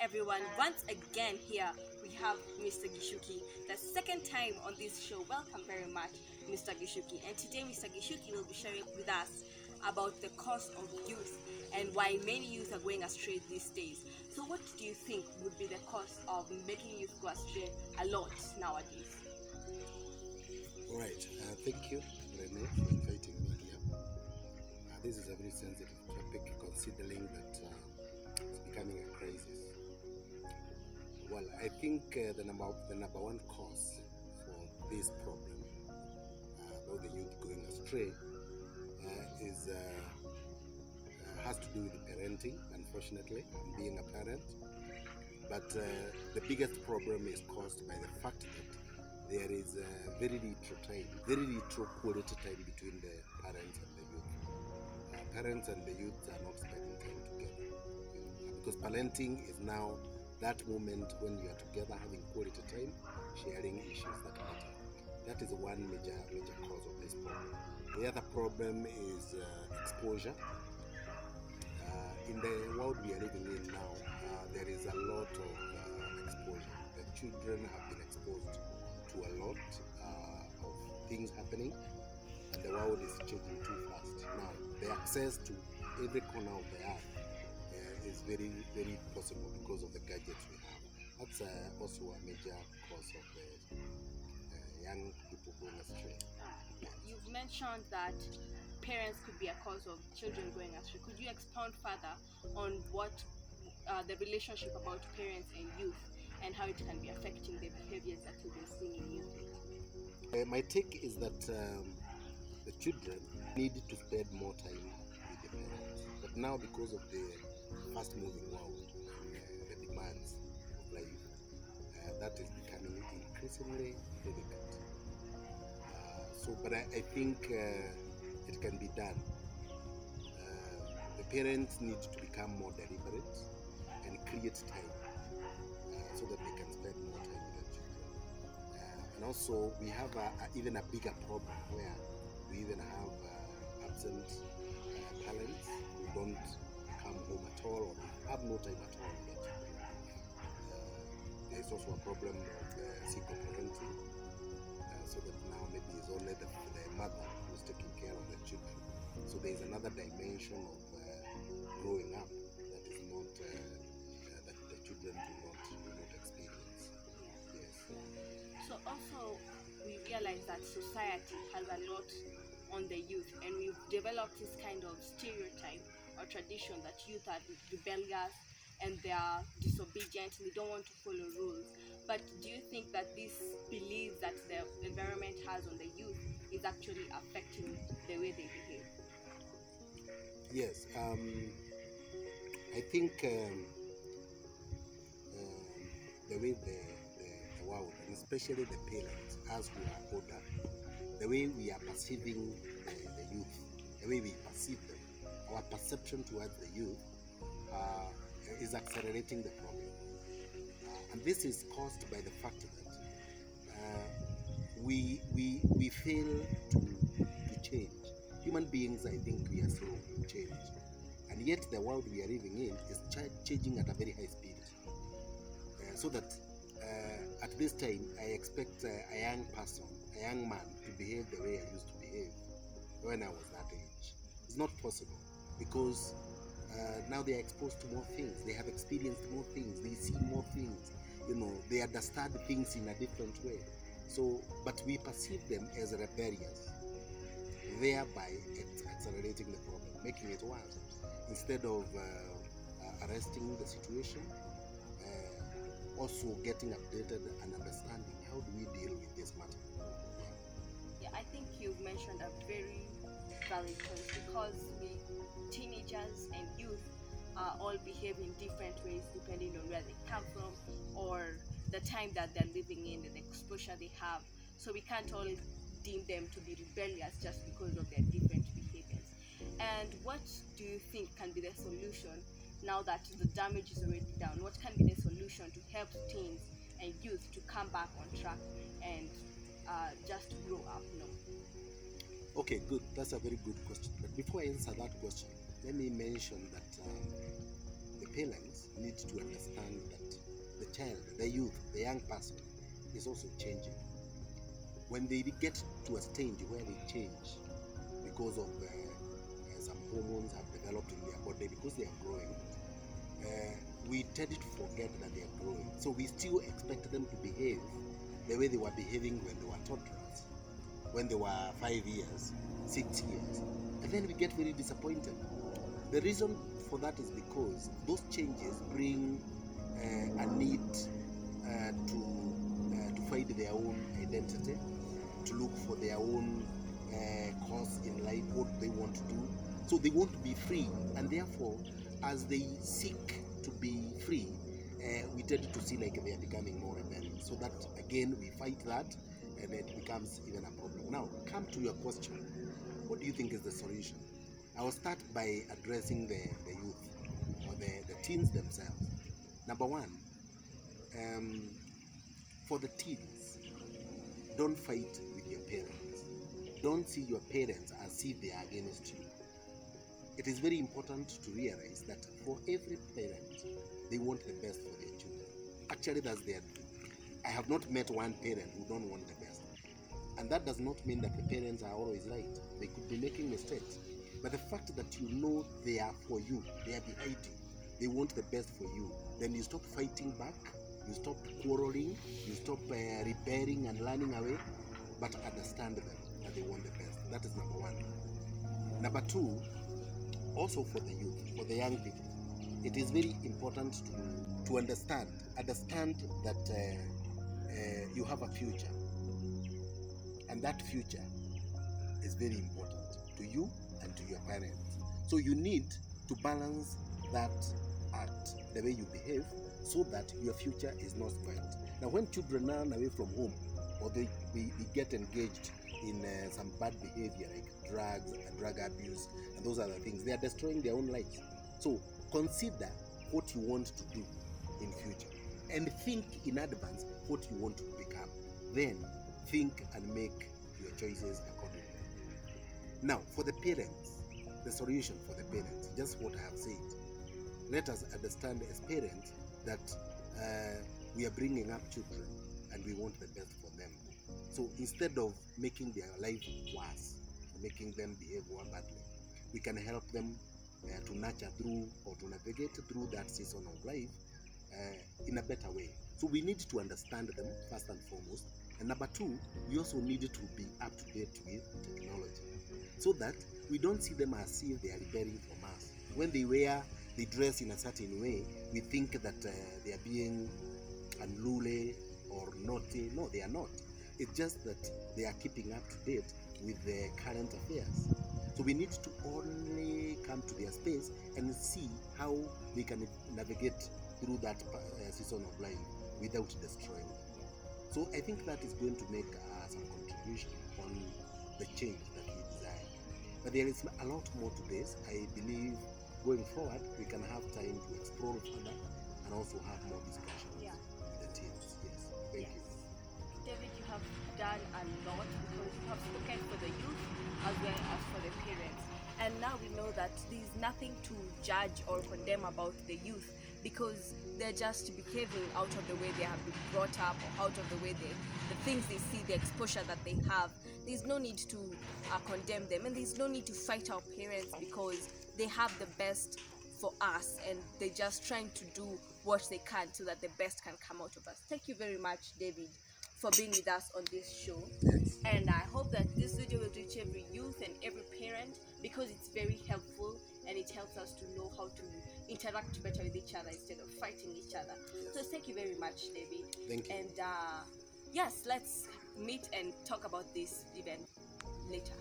everyone. Once again, here we have Mr. Gishuki, the second time on this show. Welcome very much, Mr. Gishuki. And today, Mr. Gishuki will be sharing with us about the cause of youth and why many youth are going astray these days. So, what do you think would be the cause of making youth go astray a lot nowadays? All right. Thank you, Rene, for inviting me here. This is a very sensitive topic considering that it's becoming a crisis. Well, I think the number one cause for this problem about the youth going astray is has to do with parenting. Unfortunately, I'm being a parent, but the biggest problem is caused by the fact that there is very little quality time between the parents and the youth. Parents and the youth are not spending time together because parenting is now that moment when you are together having quality time, sharing issues that matter. That is one major cause of this problem. The other problem is exposure. In the world we are living in now, there is a lot of exposure. The children have been exposed to a lot of things happening, and the world is changing too fast. Now, the access to every corner of the earth is very, very possible because of the gadgets we have. That's also a major cause of the young people going astray. You've mentioned that parents could be a cause of children going astray. Could you expound further on what the relationship about parents and youth and how it can be affecting the behaviors that we've been seeing in youth? My take is that the children need to spend more time with the parents. But now, because of the fast-moving world and the demands of life, that is becoming increasingly difficult. But I think it can be done. The parents need to become more deliberate and create time so that they can spend more time with their children. And also, we have even a bigger problem where we even have absent parents who don't come home at all or have no time at all with their children. There's also a problem of single parenting, so that now maybe it's only the mother who's taking care of the children. So there's another dimension of growing up that is not that the children do not experience. Yes. So also we realize that society has a lot on the youth, and we've developed this kind of stereotype or tradition that youth are rebellious and they are disobedient and they don't want to follow rules. But do you think that this belief that the environment has on the youth is actually affecting the way they behave? Yes, I think the way the world, and especially the parents, as we are older, the way we are perceiving the youth, the way we perceive them, our perception towards the youth is accelerating the problem. And this is caused by the fact that we fail to change. Human beings, I think we are slow to change. And yet the world we are living in is changing at a very high speed. So that at this time, I expect a young person, a young man, to behave the way I used to behave when I was that age. It's not possible because now they are exposed to more things. They have experienced more things. They see more things. They understand things in a different way. So, but we perceive them as rebellious, thereby accelerating the problem, making it worse. Instead of arresting the situation, also getting updated and understanding how do we deal with this matter. Yeah, I think you've mentioned a very valid point because teenagers and youth all behave in different ways depending on where they come from or the time that they're living in and the exposure they have. So we can't all deem them to be rebellious just because of their different behaviors. And what do you think can be the solution now that the damage is already done? What can be the solution to help teens and youth to come back on track and just grow up? Okay, good. That's a very good question. But before I answer that question, let me mention that the parents need to understand that child, the youth, the young person is also changing. When they get to a stage where they change because of some hormones have developed in their body, because they are growing, we tend to forget that they are growing. So we still expect them to behave the way they were behaving when they were toddlers, when they were 5 years, 6 years. And then we get very disappointed. The reason for that is because those changes bring a need to find their own identity, to look for their own cause in life, what they want to do. So they want to be free, and therefore, as they seek to be free, we tend to see like they are becoming more rebellious. So that again, we fight that, and it becomes even a problem. Now, come to your question. What do you think is the solution? I will start by addressing the youth or the teens themselves. Number one, for the teens, don't fight with your parents. Don't see your parents as if they are against you. It is very important to realize that for every parent, they want the best for their children. Actually, that's their dream. I have not met one parent who don't want the best. And that does not mean that the parents are always right. They could be making mistakes. But the fact that you know they are for you, they are behind you, they want the best for you, then you stop fighting back, you stop quarreling, you stop rebelling and running away, but understand them that they want the best. That is number one. Number two, also for the youth, for the young people, it is very important to understand that you have a future, and that future is very important to you and to your parents. So you need to balance that act, the way you behave, so that your future is not spoiled. Now, when children run away from home, or they get engaged in some bad behavior like drugs and drug abuse and those other things, they are destroying their own lives. So consider what you want to do in future, and think in advance what you want to become. Then think and make your choices accordingly. Now, for the parents, the solution for the parents, just what I have said. Let us understand as parents that we are bringing up children and we want the best for them. So instead of making their life worse, making them behave more badly, we can help them to nurture through or to navigate through that season of life in a better way. So we need to understand them first and foremost. And number two, we also need to be up to date with technology, so that we don't see them as if they are rebelling from us. When they dress in a certain way, we think that they are being unruly or naughty. No, they are not. It's just that they are keeping up to date with the current affairs. So we need to only come to their space and see how they can navigate through that season of life without destroying them. So I think that is going to make some contribution on the change that we desire. But there is a lot more to this. I believe going forward, we can have time to explore further and also have more discussions with the teams. Yes, thank you. David, you have done a lot because you have spoken for the youth as well as for the parents. And now we know that there's nothing to judge or condemn about the youth, because they're just behaving out of the way they have been brought up, or out of the way the things they see, the exposure that they have. There's no need to condemn them, and there's no need to fight our parents, because they have the best for us and they're just trying to do what they can so that the best can come out of us. Thank you very much, David, for being with us on this show. Yes. And I hope that this video will reach every youth and every parent, because it's very helpful and it helps us to know how to interact better with each other instead of fighting each other. So thank you very much, David. Thank you. And yes, let's meet and talk about this event later.